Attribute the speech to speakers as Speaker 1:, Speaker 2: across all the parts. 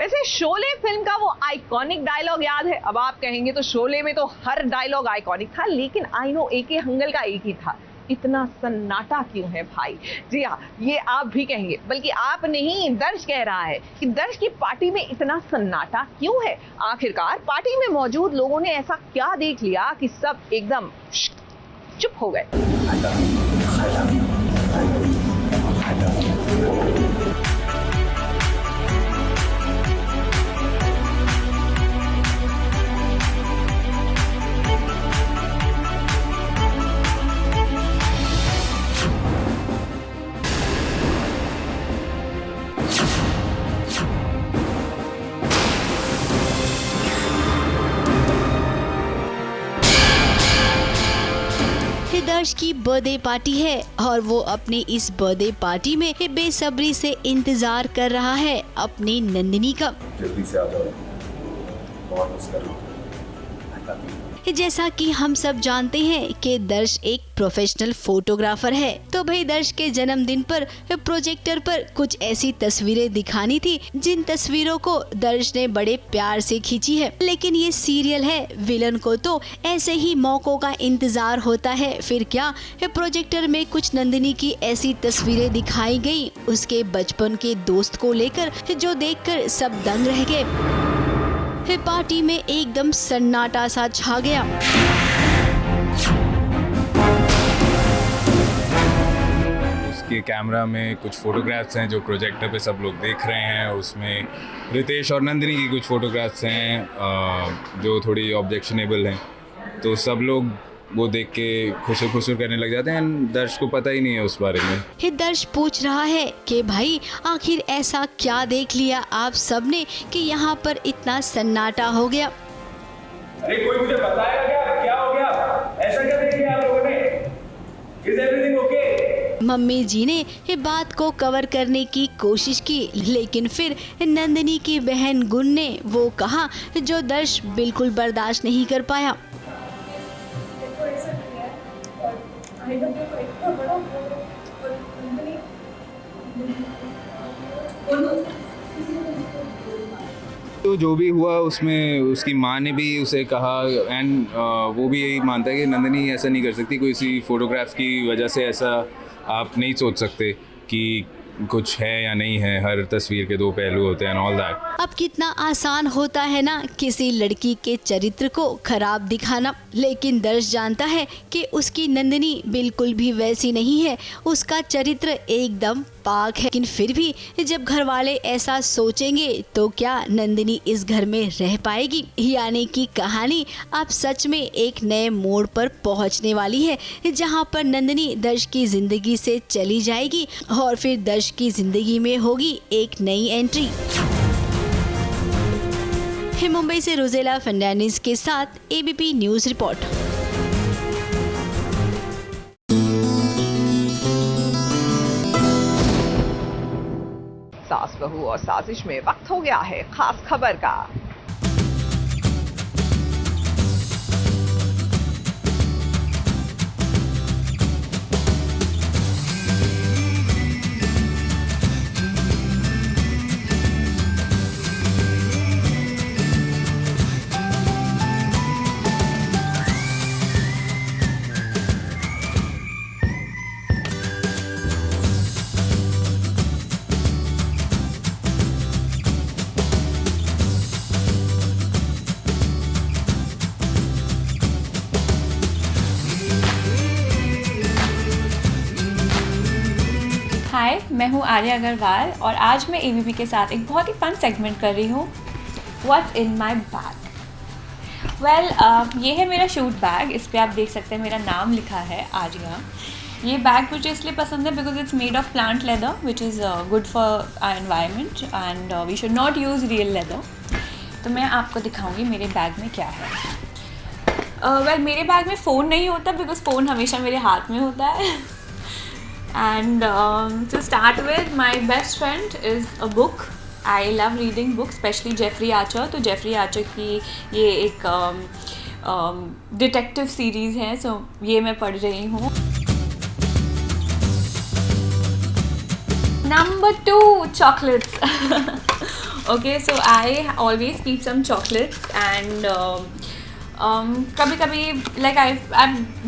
Speaker 1: वैसे शोले फिल्म का वो आइकॉनिक डायलॉग याद है? अब आप कहेंगे तो शोले में तो हर डायलॉग आइकॉनिक था, लेकिन आई नो एके हंगल का एक ही था, इतना सन्नाटा क्यों है भाई? जी हाँ, ये आप भी कहेंगे, बल्कि आप नहीं, दर्श कह रहा है कि दर्श की पार्टी में इतना सन्नाटा क्यों है। आखिरकार पार्टी में मौजूद लोगों ने ऐसा क्या देख लिया कि सब एकदम चुप हो गए।
Speaker 2: दर्श की बर्थडे पार्टी है और वो अपने इस बर्थडे पार्टी में बेसब्री से इंतजार कर रहा है अपनी नंदिनी का।
Speaker 3: जल्दी से आ जाओ, बहुत मिस कर रहा हूं।
Speaker 2: जैसा कि हम सब जानते हैं कि दर्श एक प्रोफेशनल फोटोग्राफर है, तो भाई दर्श के जन्मदिन पर प्रोजेक्टर पर कुछ ऐसी तस्वीरें दिखानी थी जिन तस्वीरों को दर्श ने बड़े प्यार से खींची है। लेकिन ये सीरियल है, विलन को तो ऐसे ही मौकों का इंतजार होता है। फिर क्या प्रोजेक्टर में कुछ नंदिनी की ऐसी तस्वीरें दिखाई गई उसके बचपन के दोस्त को लेकर, जो देखकर सब दंग रह गए। पार्टी में एकदम सन्नाटा सा छा गया।
Speaker 3: उसके कैमरा में कुछ फोटोग्राफ्स हैं जो प्रोजेक्टर पे सब लोग देख रहे हैं। उसमें रितेश और नंदिनी की कुछ फोटोग्राफ्स हैं जो थोड़ी ऑब्जेक्शनेबल हैं, तो सब लोग वो देख के खुसुर करने लग जाते हैं। दर्श को पता ही नहीं है उस बारे में।
Speaker 2: दर्श पूछ रहा है कि भाई आखिर ऐसा क्या देख लिया आप सबने कि यहाँ पर इतना सन्नाटा हो गया।
Speaker 4: अरे कोई मुझे बताएगा क्या हो गया? ऐसा क्या देख लिया आप लोगों ने? Is everything okay?
Speaker 2: मम्मी जी ने ये बात को कवर करने की कोशिश की, लेकिन फिर नंदिनी की बहन गुन ने वो कहा जो दर्श बिल्कुल बर्दाश्त नहीं कर पाया।
Speaker 3: तो जो भी हुआ उसमें उसकी माँ ने भी उसे कहा, एंड वो भी यही मानता है कि नंदिनी ऐसा नहीं कर सकती। कोई सी फोटोग्राफ की वजह से ऐसा आप नहीं सोच सकते कि कुछ है या नहीं है। हर तस्वीर के दो पहलू होते हैं, ऑल दैट।
Speaker 2: अब कितना आसान होता है ना किसी लड़की के चरित्र को खराब दिखाना, लेकिन दर्श जानता है कि उसकी नंदिनी बिल्कुल भी वैसी नहीं है, उसका चरित्र एकदम पाक है। लेकिन फिर भी जब घर वाले ऐसा सोचेंगे तो क्या नंदिनी इस घर में रह पाएगी? यानी कि कहानी अब सच में एक नए मोड़ पर पहुंचने वाली है, जहां पर नंदिनी दर्श की जिंदगी से चली जाएगी और फिर दर्श की जिंदगी में होगी एक नई एंट्री। मुंबई से रोजेला फर्नांडिस के साथ एबीपी न्यूज रिपोर्ट।
Speaker 1: सास बहू और साजिश में वक्त हो गया है खास खबर का।
Speaker 5: हाय, मैं हूँ आर्या अग्रवाल और आज मैं एबीपी के साथ एक बहुत ही फन सेगमेंट कर रही हूँ, what's in my bag. Well, ये है मेरा शूट बैग। इस पर आप देख सकते हैं मेरा नाम लिखा है आर्या। ये बैग मुझे इसलिए पसंद है because it's made of plant leather which is good for our environment and we should not use real leather. तो मैं आपको दिखाऊँगी मेरे बैग में क्या है। वेल, मेरे बैग में फ़ोन नहीं होता बिकॉज फ़ोन हमेशा मेरे हाथ में होता है। And to start with, my best friend is a book. I love reading books, especially Jeffrey Archer. तो Jeffrey Archer की ये एक डिटेक्टिव सीरीज़ है, सो ये मैं पढ़ रही हूँ। Number 2, chocolates. Okay, so I always keep some chocolates and कभी कभी लाइक आई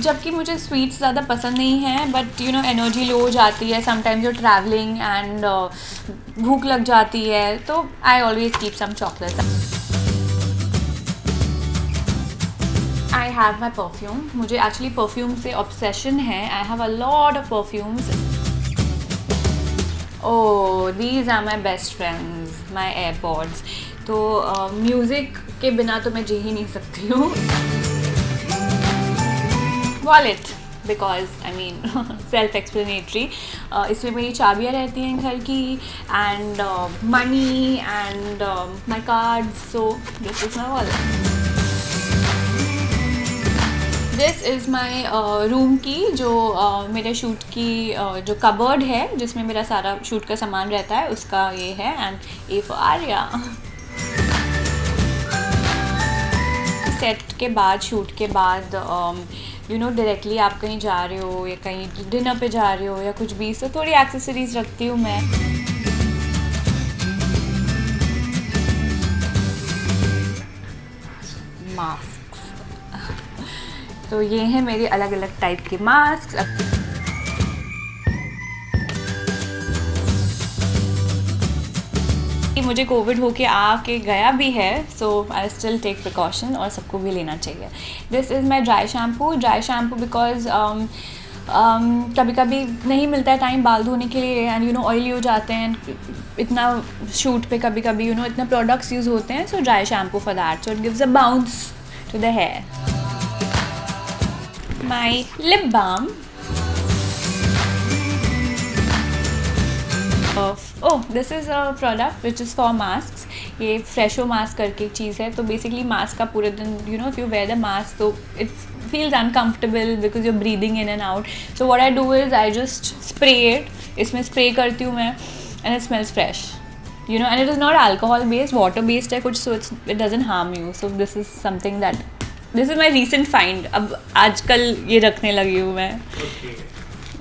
Speaker 5: जबकि मुझे स्वीट्स ज़्यादा पसंद नहीं है, but you know energy low हो जाती है समटाइम्स जो ट्रैवलिंग एंड भूख लग जाती है, तो I always keep some chocolates. I have my perfume. मुझे एक्चुअली परफ्यूम से ऑब्सेशन है. I have a lot of perfumes. Oh, these are my best friends, my AirPods. तो म्यूज़िक के बिना तो मैं जी ही नहीं सकती हूँ. Wallet, because I mean self explanatory. इसमें मेरी चाबियाँ रहती हैं घर की, and money and my cards. So this is my wallet. This is my room की, जो मेरे शूट की जो कबर्ड है जिसमें मेरा सारा शूट का सामान रहता है, उसका ये है. And A for Arya. Set के बाद, शूट के बाद यू नो डायरेक्टली आप कहीं जा रहे हो या कहीं डिनर पे जा रहे हो या कुछ भी, तो थोड़ी एक्सेसरीज रखती हूँ मैं. मास्क. तो ये हैं मेरे अलग अलग टाइप के मास्क. मुझे कोविड होके आके गया भी है, सो आई स्टिल टेक प्रिकॉशन, और सबको भी लेना चाहिए. This is my dry shampoo. Dry shampoo because कभी कभी नहीं मिलता है टाइम बाल धोने के लिए, एंड यू नो ऑयली हो जाते हैं इतना शूट पे. कभी कभी यू नो इतने प्रोडक्ट्स यूज़ होते हैं, so dry shampoo for that. So it gives a bounce to the hair. My lip balm. This is a product which is for mask. ये फ्रेशो मास्क करके एक चीज़ है. तो बेसिकली मास्क का पूरे दिन you know if you wear the mask, तो it feels uncomfortable because you are breathing in and out. So what I do is I just spray it. इसमें स्प्रे करती हूँ मैं, and it smells fresh, you know. And it is not alcohol based, water based है कुछ, so it doesn't harm you. So this is something that, this is my recent find. अब आजकल ये रखने लगी हूँ मैं.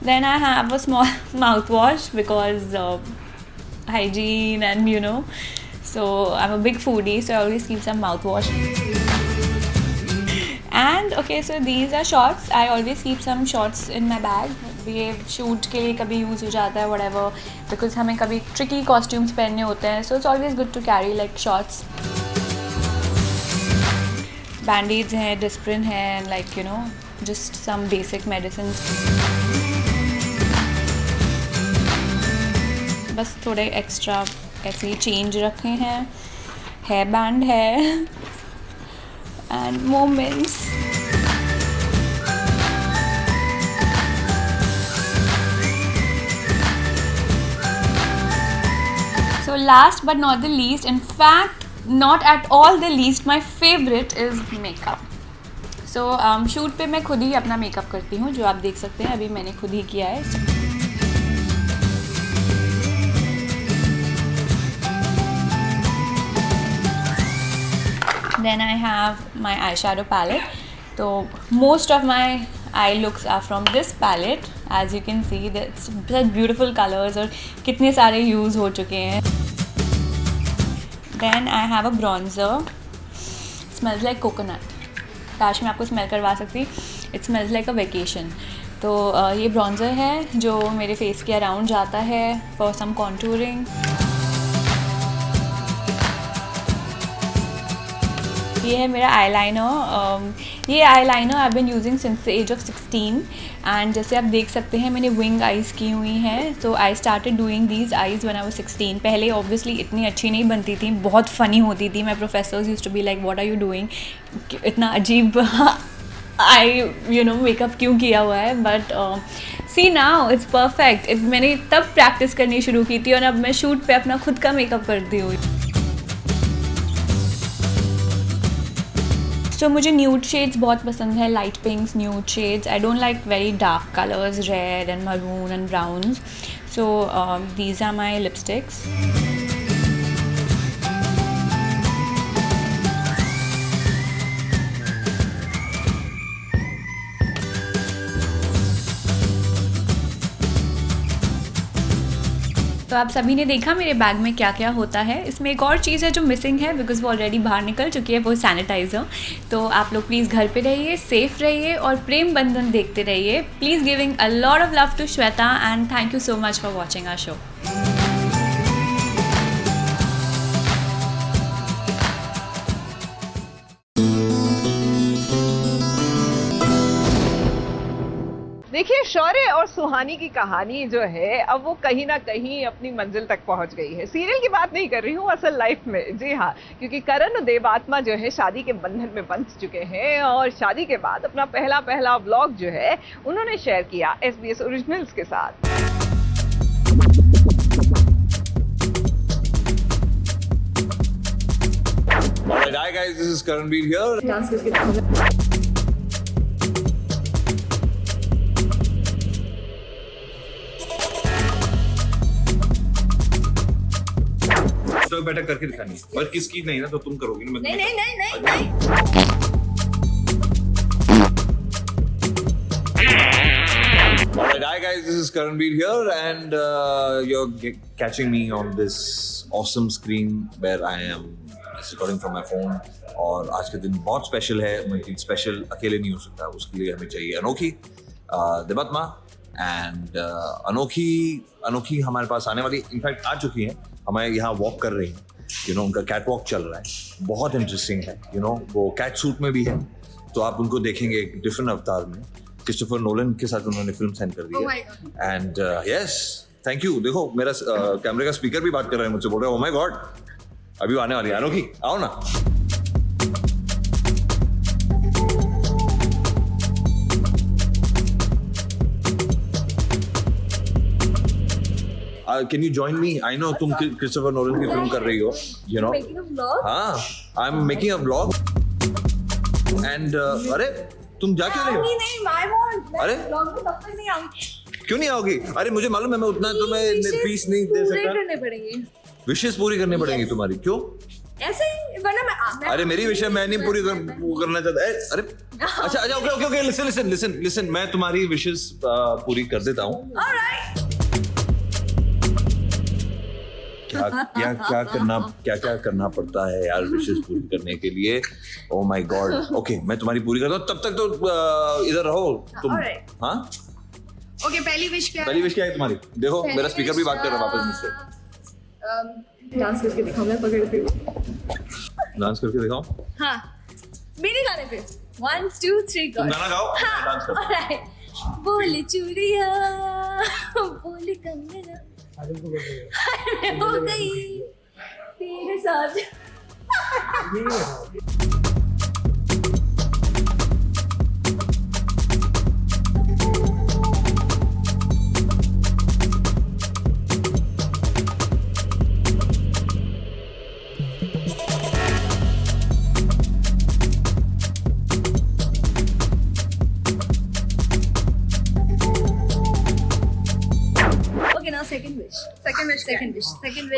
Speaker 5: Then I have a small mouthwash because hygiene and you know, so I'm a big foodie, so I always keep some mouthwash. And okay, so these are shorts. I always keep some shorts in my bag. ये shoot के लिए कभी use हो जाता है whatever, because हमें कभी tricky costumes पहनने होते हैं, so it's always good to carry like shorts. Band-aids हैं, Disprin है, and like you know, just some basic medicines. बस थोड़े एक्स्ट्रा ऐसे ही चेंज रखे हैं. हेयर बैंड है and moments. So last but not the least, in fact not at all the least, my favourite is makeup. So shoot पे मैं खुद ही अपना मेकअप करती हूँ, जो आप देख सकते हैं अभी मैंने खुद ही किया है. Then I have my eyeshadow palette. So most of my eye looks are from this palette. As you can see, there's such beautiful colors और कितने सारे use हो चुके हैं. Then I have a bronzer. Smells like coconut. काश मैं आपको smell करवा सकती. It smells like a vacation. तो ये bronzer है जो मेरे फेस के अराउंड जाता है for some contouring. ये है मेरा आईलाइनर. ये eyeliner I been using since the age of 16, and जैसे आप देख सकते हैं मैंने विंग आइज़ की हुई हैं. So I started doing these eyes when I was 16. पहले ऑब्वियसली इतनी अच्छी नहीं बनती थी, बहुत फ़नी होती थी. My professors used to be like what are you doing, इतना अजीब आई यू नो मेकअप क्यों किया हुआ है. But see now it's perfect. मैंने तब प्रैक्टिस करनी शुरू की थी और अब मैं शूट पे अपना खुद का मेकअप करती हूँ. सो मुझे न्यूड शेड्स बहुत पसंद है, light pinks, nude shades. I don't like very dark colours, red and maroon and browns. So these are my lipsticks. तो तो आप सभी ने देखा मेरे बैग में क्या क्या होता है। इसमें एक और चीज़ है जो मिसिंग है, बिकॉज वो ऑलरेडी बाहर निकल चुकी है, वो सैनिटाइज़र। तो आप लोग प्लीज़ घर पे रहिए, सेफ रहिए और प्रेम बंधन देखते रहिए। Please giving a lot of love to Shweta and thank you so much for watching our show.
Speaker 1: देखिए, शौर्य और सुहानी की कहानी जो है अब वो कहीं ना कहीं अपनी मंजिल तक पहुंच गई है। सीरियल की बात नहीं कर रही हूँ, असल लाइफ में। जी हाँ, क्योंकि करण और देवात्मा जो है शादी के बंधन में बंध चुके हैं और शादी के बाद अपना पहला व्लॉग जो है उन्होंने शेयर किया SBS ओरिजिनल्स के साथ।
Speaker 3: Alright, hi guys, this is Karanveer here.
Speaker 6: तो बैठक करके दिखानी है, पर किसकी नहीं ना तो तुम करोगी ना।
Speaker 5: नहीं।
Speaker 6: Alright, hi guys, this is Karanveer here and you're catching me on this awesome screen where I am recording from my phone। और आज के दिन बहुत स्पेशल है, मतलब स्पेशल अकेले नहीं हो सकता, उसके लिए हमें चाहिए अनोखी देवात्मा एंड अनोखी हमारे पास आने वाली, इनफैक्ट आ चुकी है, हमें यहाँ वॉक कर रही हैं। उनका कैट वॉक चल रहा है, बहुत इंटरेस्टिंग है। वो कैट सूट में भी है, तो आप उनको देखेंगे एक डिफरेंट अवतार में। क्रिस्टोफर नोलन के साथ उन्होंने फिल्म साइन कर दी है एंड यस थैंक यू। देखो मेरा कैमरे का स्पीकर भी बात कर रहा है मुझसे, बोल रहा है ओ माय गॉड अभी आने वाली है अनोखी, आओ ना। Can you join me? I know तुम क्रिस्टोफर नोलन की फिल्म कर रही हो,
Speaker 5: Making a vlog?
Speaker 6: हाँ, I'm making a vlog and अरे तुम जा क्यों रही हो?
Speaker 5: नहीं, I want।
Speaker 6: अरे?
Speaker 5: vlog में तब तक नहीं आऊंगी।
Speaker 6: क्यों नहीं आओगी? अरे मुझे मालूम है मैं उतना तुम्हें फीस नहीं दे
Speaker 5: पूरे
Speaker 6: सकता।
Speaker 5: करने पड़ेंगे।
Speaker 6: विशेष पूरी करनी पड़ेंगी तुम्हारी, क्यों?
Speaker 5: ऐसे ही, वरना मैं
Speaker 6: अरे मेरी विषय मैं नहीं पूरी करना चाहता। अरे अच्छा ओके लिसन मैं तुम्हारी विशेष पूरी कर देता हूँ।
Speaker 5: Alright।
Speaker 6: क्या करना पड़ता है यार विशेष पूरी करने के लिए। Oh my God. ओके मैं तुम्हारी पूरी करता हूँ, तब तक तो इधर रहो तुम। हाँ
Speaker 5: ओके, पहली विश क्या
Speaker 6: है तुम्हारी? देखो मेरा स्पीकर भी बात कर रहा है वापस मुझसे।
Speaker 5: डांस करके दिखाओ, मैं पकड़ती हूँ।
Speaker 6: डांस करके दिखाओ?
Speaker 5: हाँ, मेरे गाने पे 1 2 3
Speaker 6: तुम गाना गाओ, मैं डांस करता हूँ।
Speaker 5: Alright। बोले चूड़िया बोले कंगना हो गई तेरे साथ। Second wish.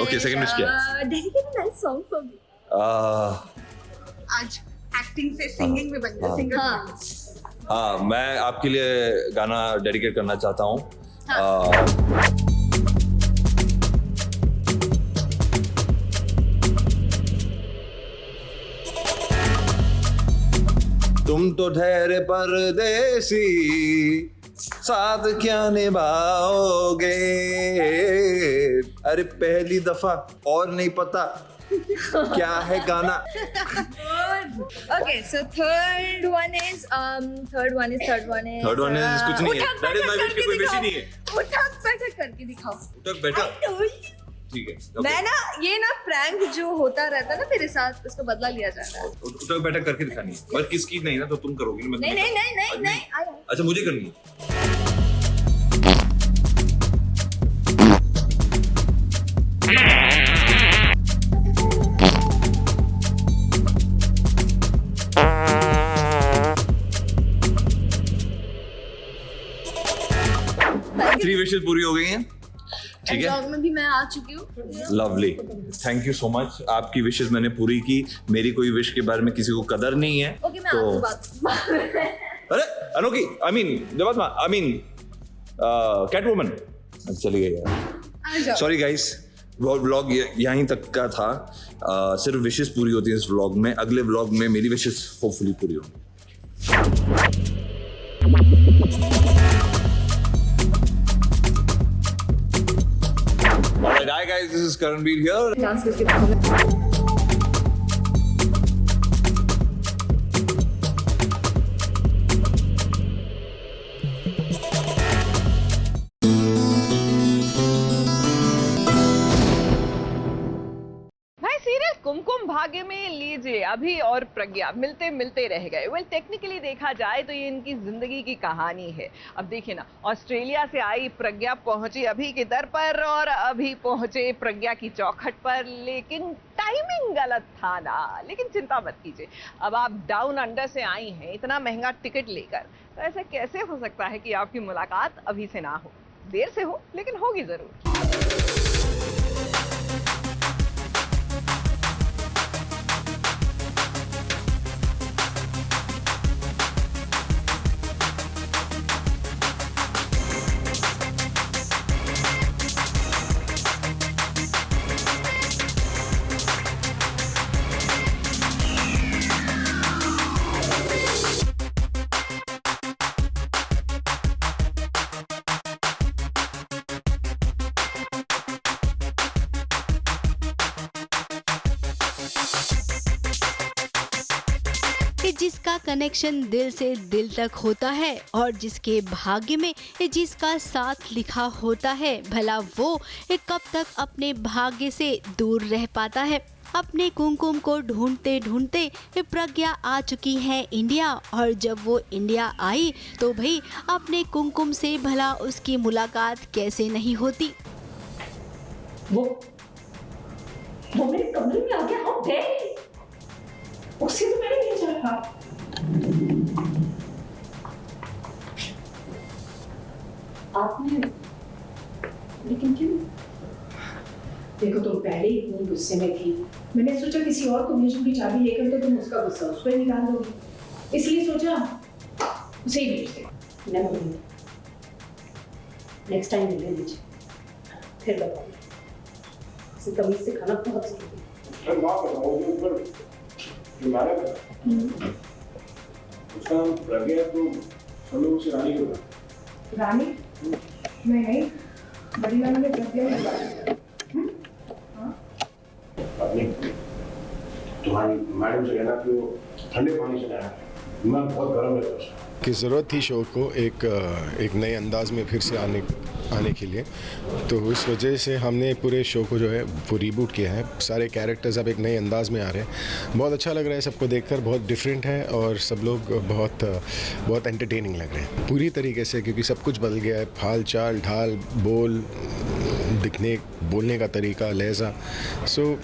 Speaker 6: Okay, second wish क्या?
Speaker 5: Dedicate a nice song for me.
Speaker 7: आज एक्टिंग से सिंगिंग में बन गया सिंगर।
Speaker 6: हाँ मैं आपके लिए गाना डेडिकेट करना चाहता हूँ। तुम तो ठहरे परदेसी, साथ क्या निभाओगे। अरे पहली दफा और नहीं पता क्या है गाना।
Speaker 5: Okay, so third one is
Speaker 6: third one is कुछ नहीं है। दैट इज माय विश, कोई विश ही नहीं है।
Speaker 5: उठक बैठक करके दिखाओ।
Speaker 6: उठक बैठक ठीक है।
Speaker 5: मैं ना ये ना प्रैंक जो होता रहता है ना मेरे साथ, उसका बदला लिया जा रहा है।
Speaker 6: उठक बैठक करके दिखानी है, पर किसकी नहीं ना तो तुम करोगी ना।
Speaker 5: नहीं।
Speaker 6: अच्छा मुझे करनी है। थ्री विशेस पूरी हो गई हैं, ठीक है।
Speaker 5: व्लॉग में भी मैं आ चुकी हूँ।
Speaker 6: Lovely, thank you so much. आपकी विशेस मैंने पूरी की, मेरी कोई विश के बारे में किसी को कदर नहीं है।
Speaker 5: ओके, मैं आपको बात
Speaker 6: अरे Anokhi, I mean Devatma, I mean cat woman चली गई यार। सॉरी गाइस, व्लॉग यहीं तक का था। सिर्फ विशेस पूरी होती है इस व्लॉग में। अगले व्लॉग में मेरी विशेस होपफुली पूरी होंगी। Alright, hi guys, this is Karanveer here.
Speaker 7: Dance करके दिखाओ।
Speaker 1: भाई सीरियल कुमकुम भाग्य में लीजिए अभी और प्रज्ञा मिलते मिलते रह गए। वेल टेक्निकली देखा जाए तो ये इनकी जिंदगी की कहानी है। अब देखिए ना, ऑस्ट्रेलिया से आई प्रज्ञा पहुंची अभी के दर पर और अभी पहुंचे प्रज्ञा की चौखट पर, लेकिन टाइमिंग गलत था ना। लेकिन चिंता मत कीजिए, अब आप डाउन अंडर से आई हैं इतना महंगा टिकट लेकर, तो ऐसा कैसे हो सकता है कि आपकी मुलाकात अभी से ना हो? देर से हो लेकिन होगी जरूर।
Speaker 2: कि जिसका कनेक्शन दिल से दिल तक होता है और जिसके भाग्य में जिसका साथ लिखा होता है, भला वो कब तक अपने भाग्य से दूर रह पाता है। अपने कुमकुम को ढूंढते ढूंढते प्रज्ञा आ चुकी है इंडिया, और जब वो इंडिया आई तो भाई अपने कुमकुम से भला उसकी मुलाकात कैसे नहीं होती।
Speaker 8: वो मेरे कमरे में आ गया। How dare! उसे तो मैंने भेजा था। आपने, लेकिन क्यों? देखो तुम पहले ही इतनी गुस्से में थी, मैंने सोचा किसी और को भेजने की चाबी लेकर तो तुम उसका गुस्सा उस पर निकाल दोगी, इसलिए सोचा उसे ही भेज दे। नेक्स्ट टाइम मिलने दीजिए, फिर बताओ। तमीज से खाना बहुत जरूरी है।
Speaker 4: उसका नाम प्रज्ञा, तो हम लोग उसे रानी क्यों?
Speaker 8: रानी? नहीं, बड़ी रानी ने प्रज्ञा में
Speaker 4: तुम्हारी मैडम से कहना कि वो ठंडे पानी से नहाया, मैं बहुत गर्म है।
Speaker 9: की ज़रूरत थी शो को एक नए अंदाज में फिर से आने के लिए, तो उस वजह से हमने पूरे शो को जो है वो रीबूट किया है। सारे कैरेक्टर्स अब एक नए अंदाज में आ रहे हैं। बहुत अच्छा लग रहा है सबको देखकर, बहुत डिफरेंट है और सब लोग बहुत एंटरटेनिंग लग रहे हैं पूरी तरीके से, क्योंकि सब कुछ बदल गया है। हाल चाल ढाल, बोलने का तरीका, लहजा, सो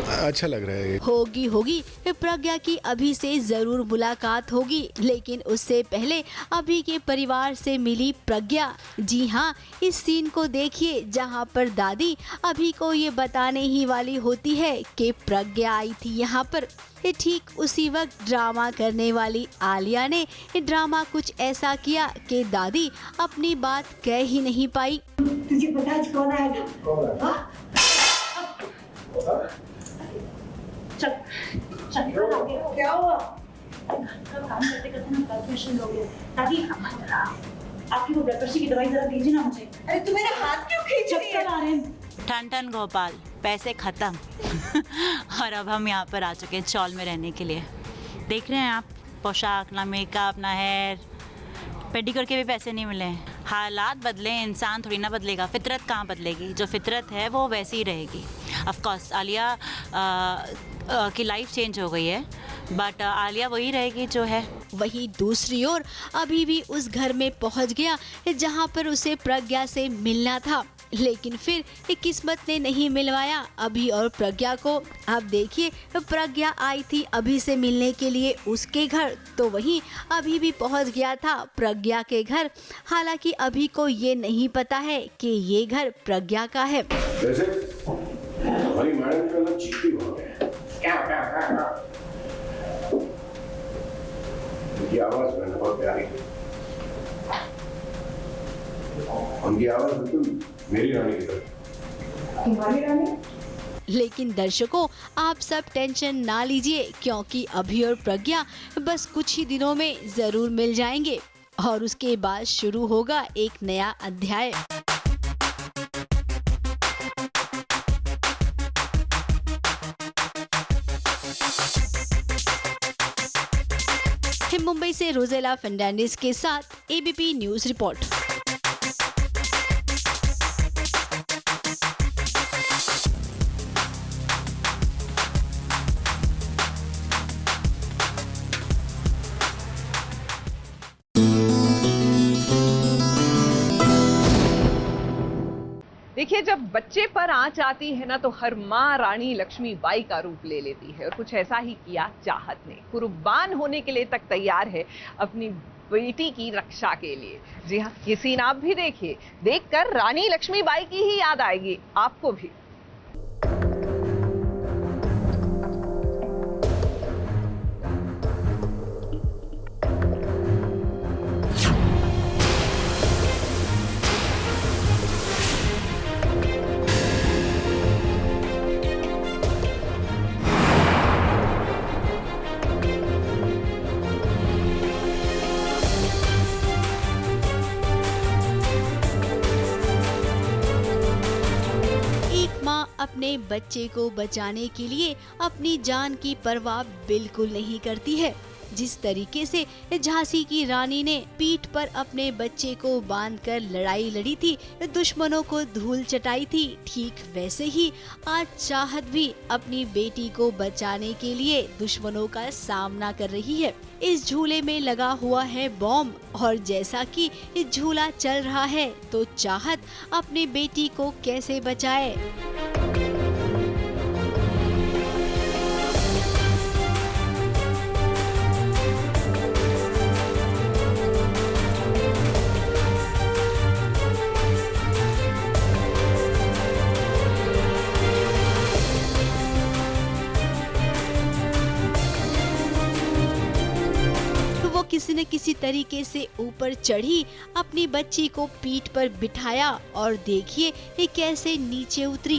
Speaker 9: अच्छा लग रहा है।
Speaker 2: होगी प्रज्ञा की अभी से जरूर मुलाकात होगी, लेकिन उससे पहले अभी के परिवार से मिली प्रज्ञा। जी हाँ, इस सीन को देखिए जहाँ पर दादी अभी को ये बताने ही वाली होती है कि प्रज्ञा आई थी यहाँ पर। ठीक उसी वक्त ड्रामा करने वाली आलिया ने ड्रामा कुछ ऐसा किया कि दादी अपनी बात कह ही नहीं पाई।
Speaker 8: तुझे पता है कौन आएगा? चल क्या हुआ? काम करते करते ना ब्लड प्रेशर हो गया। दादी आपकी वो ब्लड प्रेशर की दवाई जरा दीजिए ना मुझे।
Speaker 7: अरे तू मेरा हाथ क्यों खींच रही है?
Speaker 8: चक्कर आ रहे हैं।
Speaker 10: ठन गोपाल, पैसे खत्म और अब हम यहाँ पर आ चुके हैं चौल में रहने के लिए। देख रहे हैं आप, पोशाक ना मेकअप ना हेयर, पेडिक्योर के भी पैसे नहीं मिले। हालात बदले, इंसान थोड़ी ना बदलेगा, फितरत कहाँ बदलेगी? जो फितरत है वो वैसी ही रहेगी। ऑफ कोर्स आलिया की लाइफ चेंज हो गई है, बट आलिया वही रहेगी जो है।
Speaker 2: वहीं दूसरी ओर अभी भी उस घर में पहुंच गया जहां पर उसे प्रज्ञा से मिलना था, लेकिन फिर किस्मत ने नहीं मिलवाया अभी और प्रज्ञा को। अब देखिए, प्रज्ञा आई थी अभी से मिलने के लिए उसके घर, तो वहीं अभी भी पहुंच गया था प्रज्ञा के घर। हालांकि अभी को ये नहीं पता है कि ये घर प्रज्ञा का है।
Speaker 4: वैसे हमारी मैडम का ना चीखती बहुत है। क्या उनकी आवाज में बहुत प्यारी। हम
Speaker 11: उनकी आवाज बिल्कुल मेरी रानी की तरह।
Speaker 8: तुम्हारी रानी?
Speaker 2: लेकिन दर्शकों, आप सब टेंशन ना लीजिए, क्योंकि अभि और प्रज्ञा बस कुछ ही दिनों में जरूर मिल जाएंगे और उसके बाद शुरू होगा एक नया अध्याय। मुंबई से रोजेला फर्नांडिस के साथ एबीपी न्यूज रिपोर्ट।
Speaker 1: देखिए, जब बच्चे पर आंच आती है ना तो हर माँ रानी लक्ष्मीबाई का रूप ले लेती है और कुछ ऐसा ही किया चाहत ने। कुर्बान होने के लिए तक तैयार है अपनी बेटी की रक्षा के लिए। जी हाँ, ये सीन आप भी देखिए, देखकर रानी लक्ष्मीबाई की ही याद आएगी आपको भी।
Speaker 2: अपने बच्चे को बचाने के लिए अपनी जान की परवाह बिल्कुल नहीं करती है। जिस तरीके से झांसी की रानी ने पीठ पर अपने बच्चे को बांधकर लड़ाई लड़ी थी, दुश्मनों को धूल चटाई थी, ठीक वैसे ही आज चाहत भी अपनी बेटी को बचाने के लिए दुश्मनों का सामना कर रही है। इस झूले में लगा हुआ है बॉम्ब और जैसा कि इस झूला चल रहा है तो चाहत अपनी बेटी को कैसे बचाए। किसी न किसी तरीके से ऊपर चढ़ी, अपनी बच्ची को पीठ पर बिठाया और देखिए ये कैसे नीचे उतरी।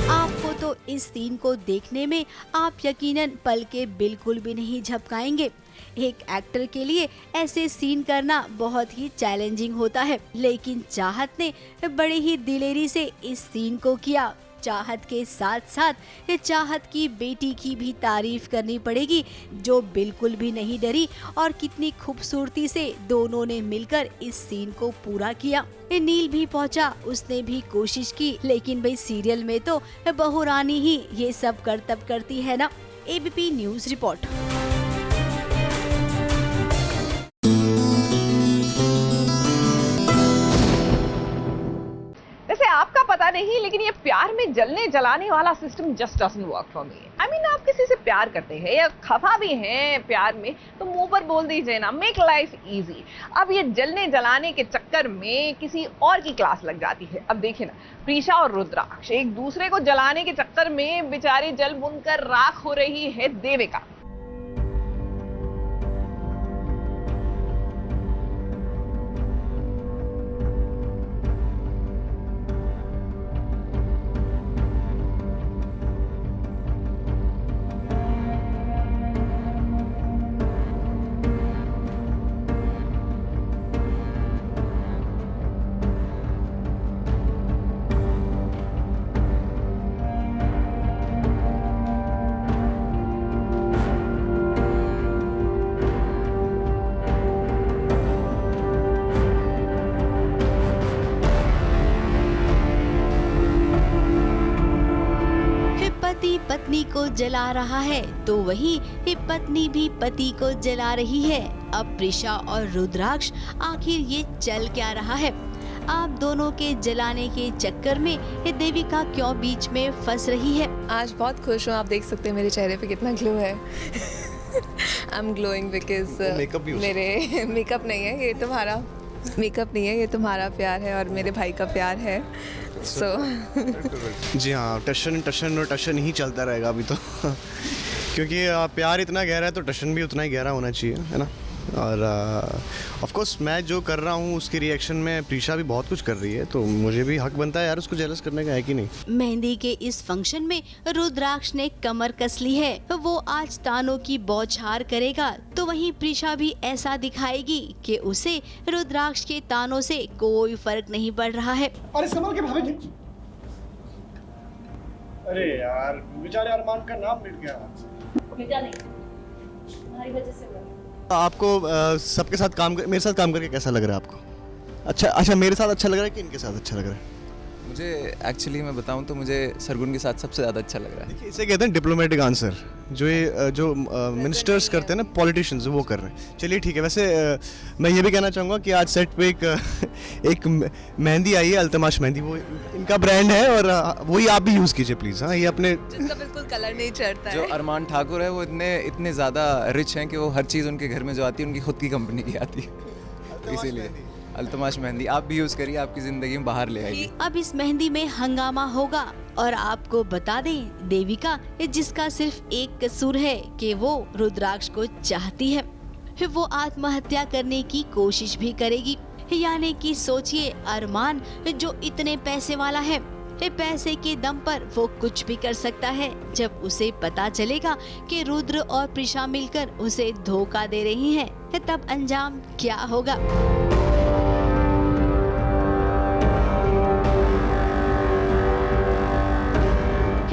Speaker 2: आपको तो इस सीन को देखने में आप यकीनन पल के बिल्कुल भी नहीं झपकाएंगे। एक एक्टर के लिए ऐसे सीन करना बहुत ही चैलेंजिंग होता है, लेकिन चाहत ने बड़े ही दिलेरी से इस सीन को किया। चाहत के साथ साथ चाहत की बेटी की भी तारीफ करनी पड़ेगी, जो बिल्कुल भी नहीं डरी और कितनी खूबसूरती से दोनों ने मिलकर इस सीन को पूरा किया। नील भी पहुंचा, उसने भी कोशिश की, लेकिन भाई सीरियल में तो बहू रानी ही ये सब करतब करती है ना। ABP news report.
Speaker 1: आपका पता नहीं, लेकिन ये प्यार में जलने जलाने वाला system just doesn't work for me. I mean, आप किसी से प्यार करते हैं या खफा भी हैं प्यार में तो मुंह पर बोल दीजिए ना, मेक लाइफ इजी। अब ये जलने जलाने के चक्कर में किसी और की क्लास लग जाती है। अब देखिए ना, प्रीशा और रुद्राक्ष एक दूसरे को जलाने के चक्कर में बेचारी जल बुनकर राख हो रही है देविका।
Speaker 2: पत्नी को जला रहा है तो वहीं ये पत्नी भी पति को जला रही है। अब प्रीशा और रुद्राक्ष आखिर ये चल क्या रहा है? आप दोनों के जलाने के चक्कर में ये देविका क्यों बीच में फंस रही है?
Speaker 12: आज बहुत खुश हूँ, आप देख सकते हैं मेरे चेहरे पे कितना ग्लो है। आई एम ग्लोइंग बिकॉज मेरे मेकअप नहीं है, ये तुम्हारा मेकअप नहीं है, ये तुम्हारा प्यार है और मेरे भाई का प्यार है। सो
Speaker 13: जी हाँ, टशन ही चलता रहेगा अभी तो क्योंकि प्यार इतना गहरा है तो टशन भी उतना ही गहरा होना चाहिए, है ना। और ऑफ कोर्स मैं जो कर रहा हूँ उसके रिएक्शन में प्रीशा भी बहुत कुछ कर रही है, तो मुझे भी हक बनता है यार उसको जेलस करने का, है कि नहीं।
Speaker 2: मेहंदी के इस फंक्शन में रुद्राक्ष ने कमर कस ली है। वो आज तानों की बौछार करेगा तो वहीं प्रीशा भी ऐसा दिखाएगी कि उसे रुद्राक्ष के तानों से कोई फर्क नहीं पड़ रहा है।
Speaker 14: और इस कमल के भाभी जी, अरे यार बेचारे अरमान का नाम मिट गया।
Speaker 15: मिटा नहीं, तुम्हारी वजह से।
Speaker 13: आपको सबके साथ मेरे साथ काम करके कैसा लग रहा है आपको? अच्छा मेरे साथ अच्छा लग रहा है कि इनके साथ अच्छा लग रहा है?
Speaker 16: मुझे एक्चुअली मैं बताऊं तो मुझे सरगुन के साथ सबसे ज़्यादा अच्छा लग रहा है।
Speaker 13: इसे कहते हैं डिप्लोमेटिक आंसर, जो मिनिस्टर्स करते हैं ना, पॉलिटिशियंस, वो कर रहे हैं। चलिए ठीक है। वैसे मैं ये भी कहना चाहूँगा कि आज सेट पे एक मेहंदी आई है, अल्तमाश मेहंदी, वो इनका ब्रांड है और वही आप भी यूज़ कीजिए प्लीज़। हाँ, ये अपने
Speaker 12: जिसका बिल्कुल कलर नहीं चढ़ता है।
Speaker 16: जो अरमान ठाकुर है वो इतने ज़्यादा रिच हैं कि वो हर चीज़ उनके घर में जो आती है उनकी खुद की कंपनी की आती है, इसीलिए अल्तमाश मेहंदी आप भी यूज करिए, आपकी जिंदगी में बाहर ले आएगी।
Speaker 2: अब इस मेहंदी में हंगामा होगा और आपको बता दें, देविका जिसका सिर्फ एक कसूर है कि वो रुद्राक्ष को चाहती है, वो आत्महत्या करने की कोशिश भी करेगी। यानी कि सोचिए, अरमान जो इतने पैसे वाला है, पैसे के दम पर वो कुछ भी कर सकता है। जब उसे पता चलेगा कि रुद्र और प्रीशा मिलकर उसे धोखा दे रही हैं, तब अंजाम क्या होगा?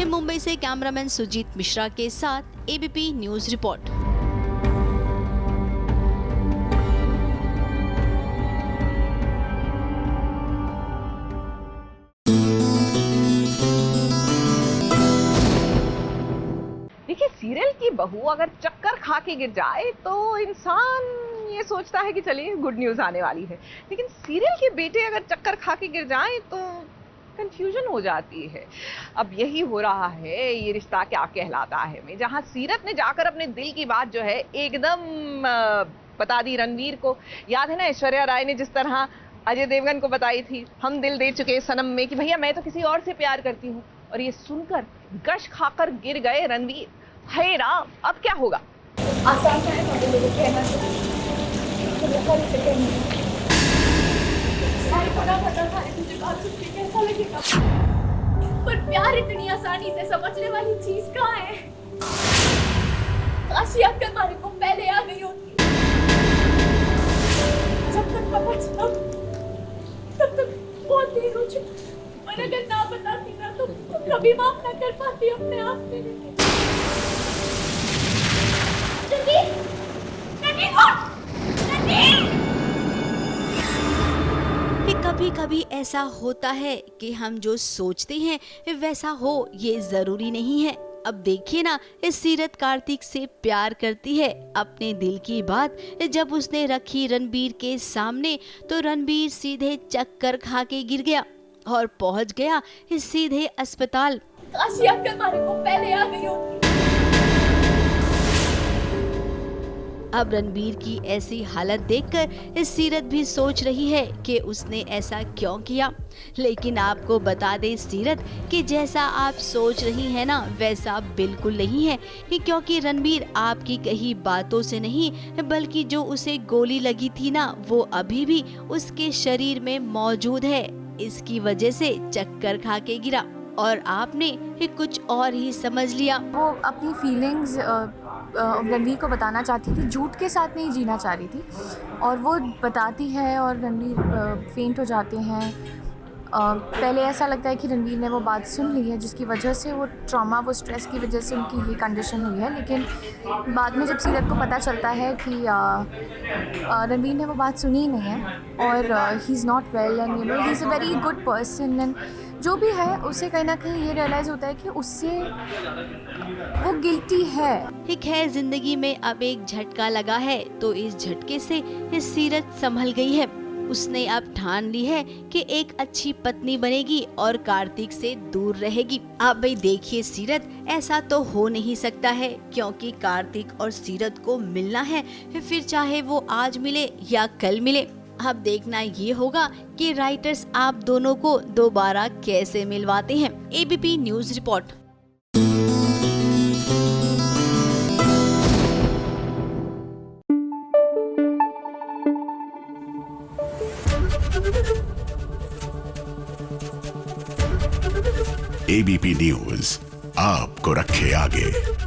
Speaker 2: मुंबई से कैमरामैन सुजीत मिश्रा के साथ एबीपी न्यूज रिपोर्ट।
Speaker 1: देखिए, सीरियल की बहू अगर चक्कर खा के गिर जाए तो इंसान ये सोचता है कि चलिए गुड न्यूज आने वाली है, लेकिन सीरियल के बेटे अगर चक्कर खा के गिर जाए तो कंफ्यूजन हो जाती है। अब यही हो रहा है ये रिश्ता क्या कहलाता है में, जहां सीरत ने जाकर अपने दिल की बात जो है एकदम बता दी रणवीर को। याद है ना ऐश्वर्या राय ने जिस तरह अजय देवगन को बताई थी हम दिल दे चुके सनम में कि भैया मैं तो किसी और से प्यार करती हूँ, और ये सुनकर गश खाकर गिर गए रणवीर। हे राम, अब क्या होगा?
Speaker 15: आसान है मुझे कहना, पर प्यार इतनी आसानी से समझने वाली चीज कहाँ है? काशी अक्कर मारे को पहले आ गई होती, जब तक मैं बचता तब तक बहुत देर हो चुकी, और अगर ना बताती ना तो कभी माफ ना कर पाती अपने आप में।
Speaker 2: कभी कभी ऐसा होता है कि हम जो सोचते हैं वैसा हो ये जरूरी नहीं है। अब देखिए ना, सीरत कार्तिक से प्यार करती है, अपने दिल की बात जब उसने रखी रणबीर के सामने तो रणबीर सीधे चक्कर खा के गिर गया और पहुंच गया सीधे अस्पताल।
Speaker 15: काशी अक्कर मारे को पहले आ गई होती।
Speaker 2: अब रणबीर की ऐसी हालत देखकर सीरत भी सोच रही है कि उसने ऐसा क्यों किया, लेकिन आपको बता दें सीरत कि जैसा आप सोच रही हैं ना वैसा बिल्कुल नहीं है, क्योंकि रणबीर आपकी कही बातों से नहीं बल्कि जो उसे गोली लगी थी ना वो अभी भी उसके शरीर में मौजूद है। इसकी वजह से चक्कर खा के गिरा और आपने कुछ और ही समझ लिया।
Speaker 17: वो अपनी फीलिंग्स रणवीर को बताना चाहती थी, झूठ के साथ नहीं जीना चाह रही थी, और वो बताती है और रणवीर फेंट हो जाते हैं। पहले ऐसा लगता है कि रणवीर ने वो बात सुन ली है जिसकी वजह से वो ट्रॉमा, वो स्ट्रेस की वजह से उनकी ये कंडीशन हुई है, लेकिन बाद में जब सीरत को पता चलता है कि रणवीर ने वो बात सुनी ही नहीं है और he is not well and he is a very good person, and जो भी है उसे कहीं ना कहीं ये रियलाइज़ होता है कि उससे वो गिल्टी है।
Speaker 2: ठीक है, जिंदगी में अब एक झटका लगा है तो इस झटके से सीरत संभल गई है। उसने अब ठान ली है कि एक अच्छी पत्नी बनेगी और कार्तिक से दूर रहेगी। अब भाई देखिए सीरत, ऐसा तो हो नहीं सकता है क्योंकि कार्तिक और सीरत को मिलना है, फिर चाहे वो आज मिले या कल मिले। अब देखना ये होगा कि राइटर्स आप दोनों को दोबारा कैसे मिलवाते हैं। ABP news report.
Speaker 18: ABP news आपको रखे आगे।